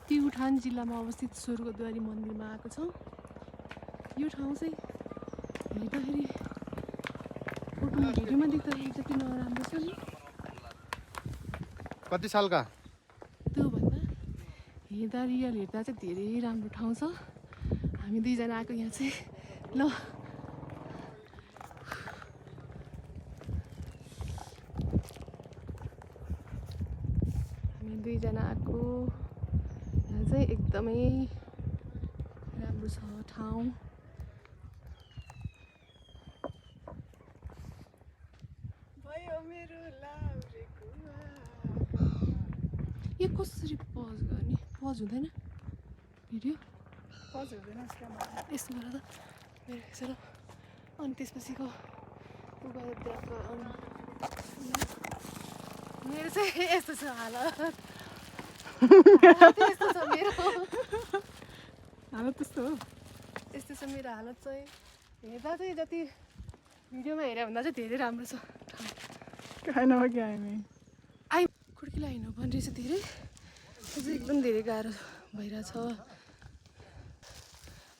प्युठान जिल्लामा अवस्थित स्वर्गद्वारी मन्दिरमा आएको छौँ। यो ठाउँ चाहिँ हेर्दाखेरि फोटोमा भिडियोमा देख्दाखेरि जति नराम्रो छ नि कति सालका त्योभन्दा हेर्दा रियल हेर्दा चाहिँ धेरै राम्रो ठाउँ छ। हामी दुईजना आएको यहाँ चाहिँ ल हामी दुईजना आएको यहाँ चाहिँ एकदमै राम्रो छ ठाउँ। यो कसरी पज गर्ने? पज हुँदैन भिडियो? पज हुँदैन यस्तो गर त मेरो यसो अनि त्यसपछिको मेरो चाहिँ यस्तो छ हालत यस्तो छ मेरो हालत त्यस्तो हो। यस्तो छ मेरो हालत चाहिँ हेर्दा चाहिँ जति भिडियोमा हेऱ्यो भन्दा चाहिँ धेरै राम्रो छ कहाँ नभए क्या हामी आइ खुड्किला हिँड्नु पर्ने रहेछ धेरै अझै एकदम धेरै गाह्रो भइरहेछ।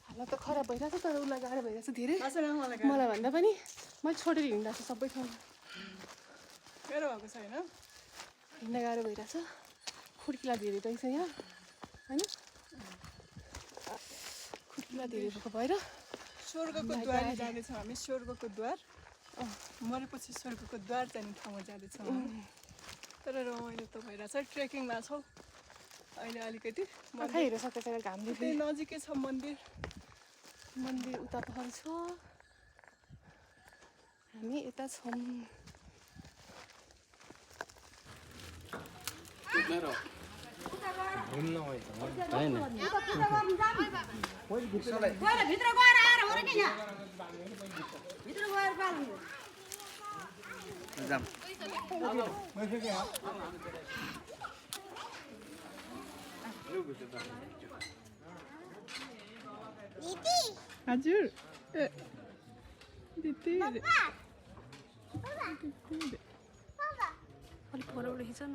हालत त खराब भइरहेछ तर उसलाई गाह्रो भइरहेछ धेरै मलाई भन्दा पनि मैले छोडेर हिँडिरहेको छु सबै ठाउँमा मेरो भएको छैन हिँड्न गाह्रो भइरहेछ। खुड्किला धेरै रहेछ यहाँ होइन खुड्किला धेरै भएको भएर स्वर्गको द्वार जाँदैछौँ हामी। स्वर्गको द्वार मरेपछि स्वर्गको द्वार जाने ठाउँमा जाँदैछौँ तर रमाइलो त भइरहेछ। ट्रेकिङमा छौँ अहिले अलिकति आँखा हेर्न सकेको छैन घामले त्यही नजिकै छ मन्दिर उता पहाड छ हामी यता छौँ। हजुर दिदी अलिक परबाट खिच न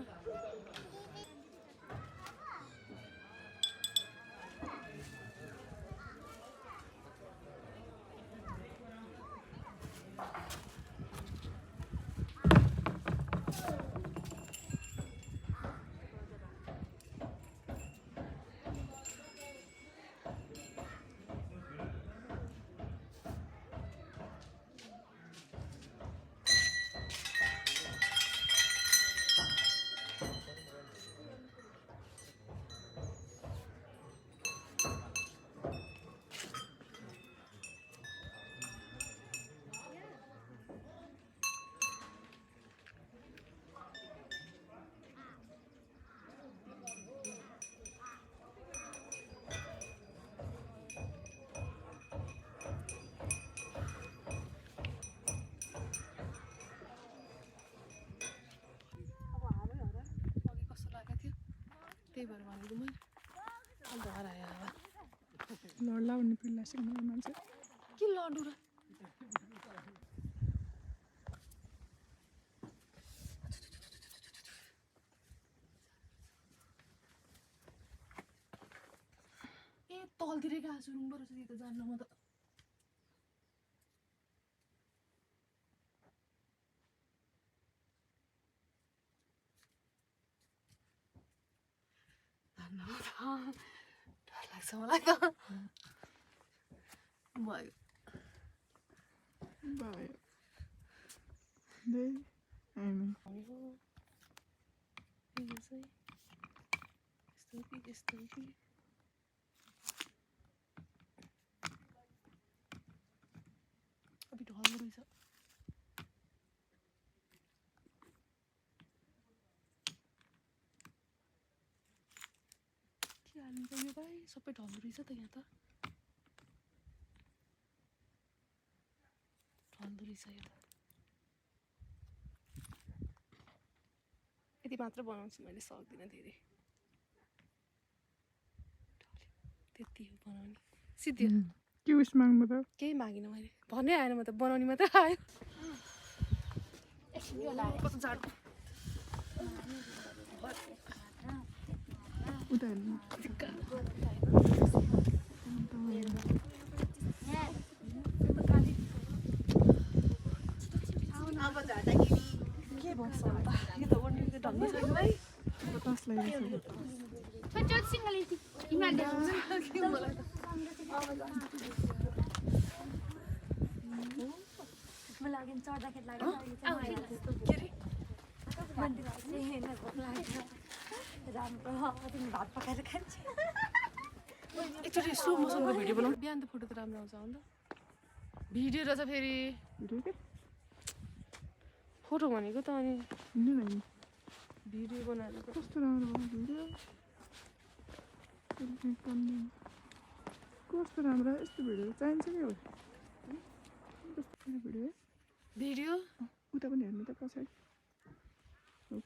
त्यही भएर भनेको मैले अन्त हरायो अब लड्ला भन्ने पिल्ला सिक्नु मान्छे के लड्नु र ए तलतिरै गएको छु रुङ्गो रहेछ त्यो त जान्न म त डर लाग्छ मलाई त भयो भयो दे हामी यो चाहिँ यस्तो कि अबि ढल्दो रहेछ के हाल्नु यो भाइ सबै ढल्दो रहेछ त यहाँ त ढल्दो रहेछ यो त यति मात्र बनाउँछु मैले सक्दिनँ धेरै त्यति हो बनाउने सिद्धि के उस माग्नु त केही मागिनँ मैले भन्नै आएन म त बनाउने मात्रै आयो कस्तो जाडो उता हेर्नु भाइ बतास लागिरहेछ छोट सिंगल हिमालय मलाई त मलाई अघि चढ्दाखेरि लाग्यो राम्रो भात पकाएर खान्छ एकचोटि यसो मसँग भिडियो बनाऊ बिहान त फोटो त राम्रो आउँछ हो नि त भिडियो रहेछ फेरि भिडियो के फोटो भनेको त अनि हिँड्नु न भिडियो बनाएर त कस्तो राम्रो भयो भिडियो कस्तो राम्रो यस्तो भिडियो चाहिन्छ नि हो कस्तो भिडियो भिडियो उता पनि हेर्नु त पछाडि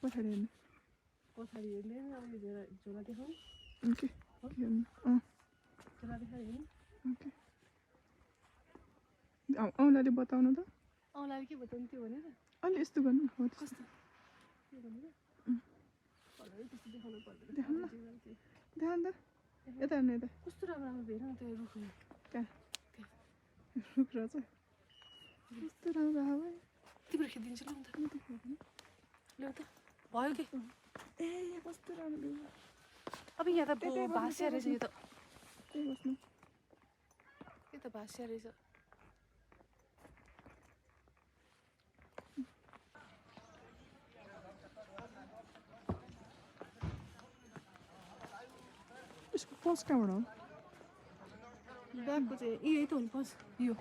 पछाडि हेर्नु पछाडि हेर्ने अब यो झोला देखाउँ ओके हेर्नु झोला देखाएर हेर्नु ओके औँलाले बताउनु त औँलाले के बताउनु त्यो भनेर अलि यस्तो गर्नु हो कस्तो के भनेर कलरै त्यस्तो देखाउनु पर्दैन देखाउनु न देखाउनु त यता हेर्नु यता कस्तो राम्रो राम्रो हेर न त्यो रुख कहाँ रुख रहेछ कस्तो राम्रो हावा तिम्रो खिचिदिन्छु ल त ल्याउ त भयो कि ए कस्तो राम्रो अब यहाँ त भाँसिया रहेछ यो त त्यही बस्नु यो त भाँसिया रहेछ यसको पस कहाँबाट हो ब्यागको चाहिँ यही त हो नि पस यो